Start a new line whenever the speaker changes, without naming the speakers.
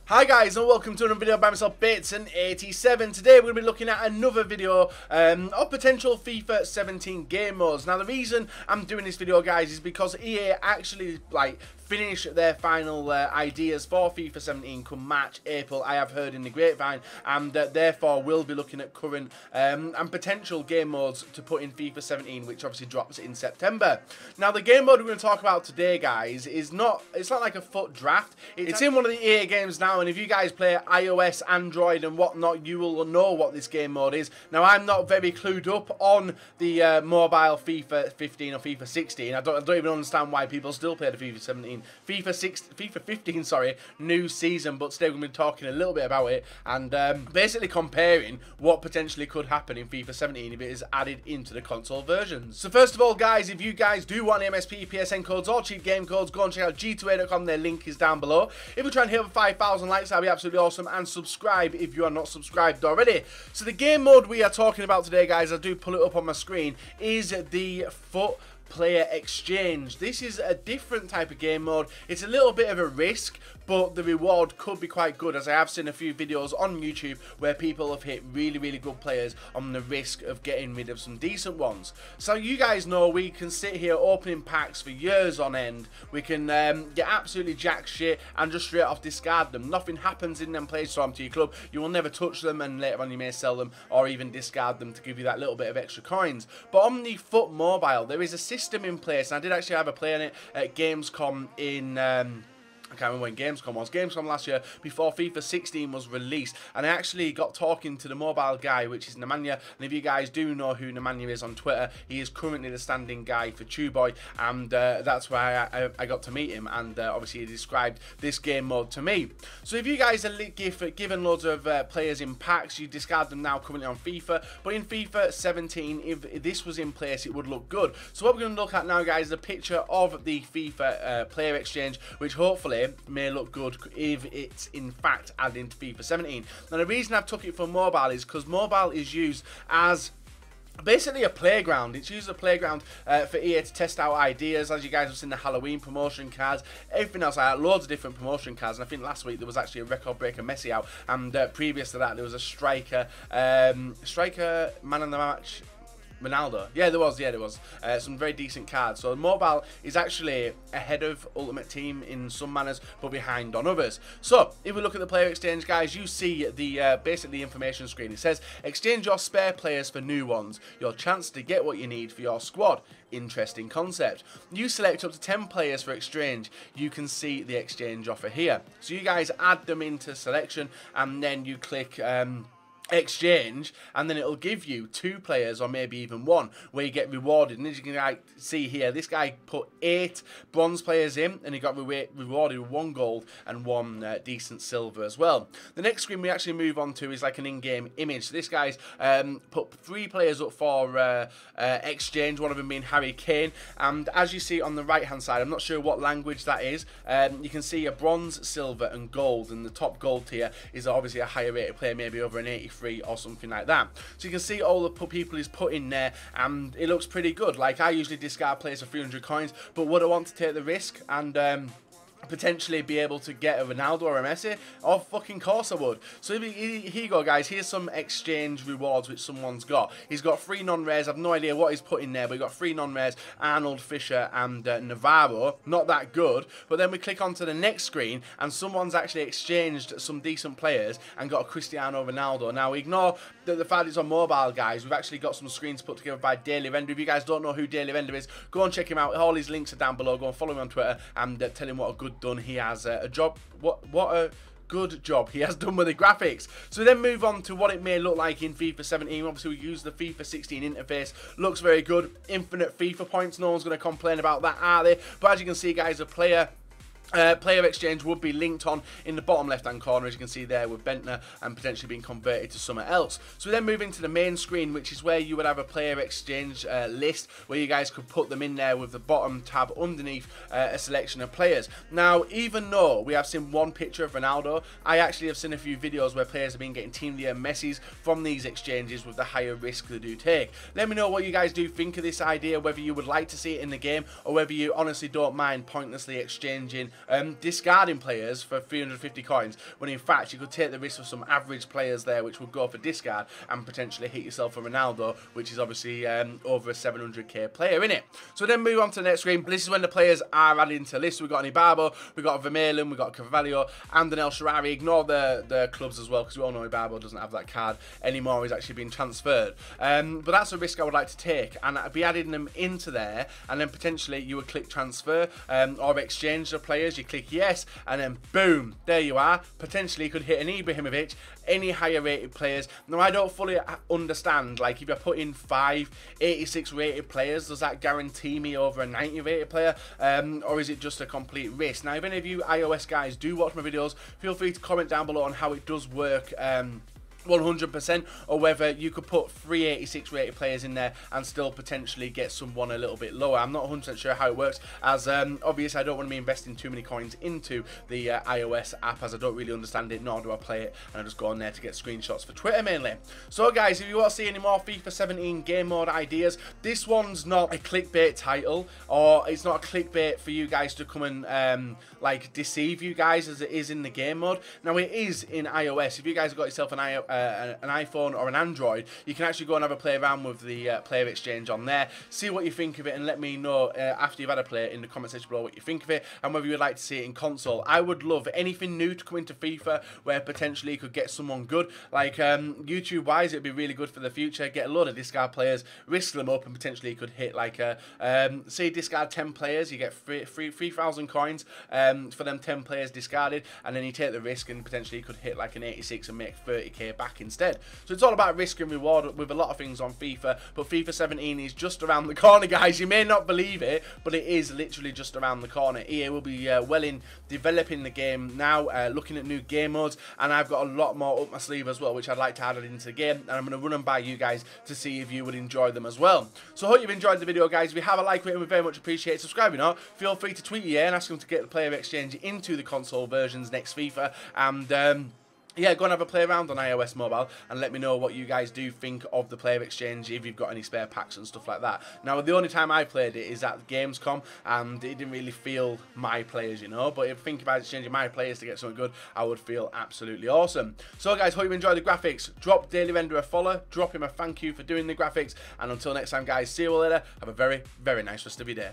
Hi guys and welcome to another video by myself, Bateson87. Today we're going to be looking at another video of potential FIFA 17 game modes. Now the reason I'm doing this video guys is because EA actually finish their final ideas for FIFA 17 come March, April, I have heard in the grapevine, and therefore we'll be looking at current and potential game modes to put in FIFA 17, which obviously drops in September. Now the game mode we're going to talk about today guys is not like a foot draft, it's in one of the EA games now. And if you guys play iOS, Android and whatnot, you will know what this game mode is. Now I'm not very clued up on the mobile FIFA 15 or FIFA 16. I don't even understand why people still play the FIFA 17, FIFA 15, sorry, new season. But today we're going to be talking a little bit about it and basically comparing what potentially could happen in FIFA 17 if it is added into the console versions. So first of all guys, if you guys do want MSP, PSN codes or cheap game codes, go and check out g2a.com, their link is down below. If we're trying to hit over 5,000 likes, that'd be absolutely awesome, and subscribe if you are not subscribed already. So the game mode we are talking about today guys, I do pull it up on my screen, is the foot player exchange. This is a different type of game mode. It's a little bit of a risk, but the reward could be quite good, as I have seen a few videos on YouTube where people have hit really good players on the risk of getting rid of some decent ones. So you guys know we can sit here opening packs for years on end. We can get absolutely jack shit and just straight off discard them. Nothing happens in them players from to your club. You will never touch them, and later on you may sell them or even discard them to give you that little bit of extra coins. But on the Foot Mobile there is a system in place, and I did actually have a play on it at Gamescom in I can't remember when Gamescom was. Gamescom last year, before FIFA 16 was released. And I actually got talking to the mobile guy, which is Nemanja. And if you guys do know who Nemanja is on Twitter, he is currently the standing guy for Tuboy. And that's why I got to meet him. And obviously he described this game mode to me. So if you guys are given loads of players in packs, you discard them now currently on FIFA. But in FIFA 17, if this was in place, it would look good. So what we're going to look at now, guys, is a picture of the FIFA player exchange, which hopefully may look good if it's in fact added into FIFA 17. Now the reason I've took it for mobile is because mobile is used as basically a playground. It's used as a playground for EA to test out ideas, as you guys have seen the Halloween promotion cards, everything else like that, loads of different promotion cards. And I think last week there was actually a record breaker MESSI out, and previous to that there was a striker man of the match, RONALDO. Yeah, there was. Some very decent cards. So mobile is actually ahead of Ultimate Team in some manners, but behind on others. So if we look at the player exchange, guys, you see the basically the information screen. It says exchange your spare players for new ones. Your chance to get what you need for your squad. Interesting concept. You select up to 10 players for exchange. You can see the exchange offer here. So you guys add them into selection, and then you click exchange, and then it'll give you 2 players or maybe even 1 where you get rewarded. And as you can see here, this guy put 8 bronze players in and he got rewarded with 1 gold and 1 decent silver as well. The next screen we actually move on to is like an in-game image. So this guy's put 3 players up for exchange, one of them being Harry Kane, and as you see on the right hand side, I'm not sure what language that is, you can see a bronze, silver and gold, and the top gold tier is obviously a higher rated player, maybe over an 83 or something like that. So you can see all the people he's put in there, and it looks pretty good. Like, I usually discard players for 300 coins, but would I want to take the risk and potentially be able to get a Ronaldo or a Messi? Oh, fucking course I would. So here you go, guys. Here's some exchange rewards which someone's got. He's got 3 non-rares. I've no idea what he's put in there, but he's got 3 non-rares: Arnold, Fisher and Navarro. Not that good. But then we click onto the next screen and someone's actually exchanged some decent players and got a Cristiano Ronaldo. Now ignore the fact it's on mobile, guys. We've actually got some screens put together by dailyrender. If you guys don't know who dailyrender is, go and check him out. All his links are down below. Go and follow him on Twitter and tell him what a good done he has a job. What a good job he has done with the graphics. So we then move on to what it may look like in FIFA 17. Obviously we use the FIFA 16 interface. Looks very good. Infinite FIFA points. No one's going to complain about that, are they? But as you can see, guys, a player exchange would be linked on in the bottom left hand corner, as you can see there, with Bentner and potentially being converted to somewhere else. So we then move into the main screen, which is where you would have a player exchange list where you guys could put them in there with the bottom tab underneath a selection of players. Now, even though we have seen 1 picture of Ronaldo, I actually have seen a few videos where players have been getting Team of the Year Messis from these exchanges with the higher risk they do take. Let me know what you guys do think of this idea, whether you would like to see it in the game or whether you honestly don't mind pointlessly exchanging discarding players for 350 coins, when in fact you could take the risk of some average players there which would go for discard and potentially hit yourself a Ronaldo, which is obviously over a 700k player in it. So then move on to the next screen. This is when the players are added to the list. We've got an Ibarbo, we've got a Vermaelen, we've got a Carvalho and an El Shaarawy. Ignore the clubs as well, because we all know Ibarbo doesn't have that card anymore. He's actually been transferred. But that's a risk I would like to take, and I'd be adding them into there, and then potentially you would click transfer or exchange the players. You click yes, and then boom, there you are. Potentially you could hit an Ibrahimovic, any higher rated players. Now I don't fully understand, like, if you're putting 5 86 rated players, does that guarantee me over a 90 rated player, or is it just a complete risk? Now if any of you iOS guys do watch my videos, feel free to comment down below on how it does work 100%, or whether you could put 386 rated players in there and still potentially get someone a little bit lower. I'm not 100% sure how it works, as obviously I don't want to be investing too many coins into the iOS app, as I don't really understand it, nor do I play it, and I just go on there to get screenshots for Twitter mainly. So guys, if you want to see any more FIFA 17 game mode ideas, this one's not a clickbait title, or it's not a clickbait for you guys to come and like deceive you guys as it is in the game mode. Now it is in iOS. If you guys have got yourself an iPhone or an Android, you can actually go and have a play around with the player exchange on there, see what you think of it, and let me know after you've had a play in the comment section below what you think of it, and whether you would like to see it in console. I would love anything new to come into FIFA where potentially you could get someone good, like YouTube wise it'd be really good for the future. Get a load of discard players, risk them up, and potentially you could hit like a say discard 10 players, you get 3,000 coins for them 10 players discarded, and then you take the risk and potentially you could hit like an 86 and make 30k back instead. So it's all about risk and reward with a lot of things on FIFA, but FIFA 17 is just around the corner, guys. You may not believe it, but it is literally just around the corner. EA will be well in developing the game now, looking at new game modes, and I've got a lot more up my sleeve as well, which I'd like to add into the game, and I'm going to run them by you guys to see if you would enjoy them as well. So I hope you've enjoyed the video, guys. If you have a like rate, we very much appreciate it. Subscribe, you know. Feel free to tweet EA and ask them to get the player exchange into the console versions next FIFA, and yeah, go and have a play around on iOS mobile and let me know what you guys do think of the player exchange, if you've got any spare packs and stuff like that. Now, the only time I played it is at Gamescom, and it didn't really feel my players, you know, but if I think about exchanging my players to get something good, I would feel absolutely awesome. So guys, hope you enjoyed the graphics. Drop Daily Render a follow, drop him a thank you for doing the graphics, and until next time guys, see you all later. Have a very, very nice rest of your day.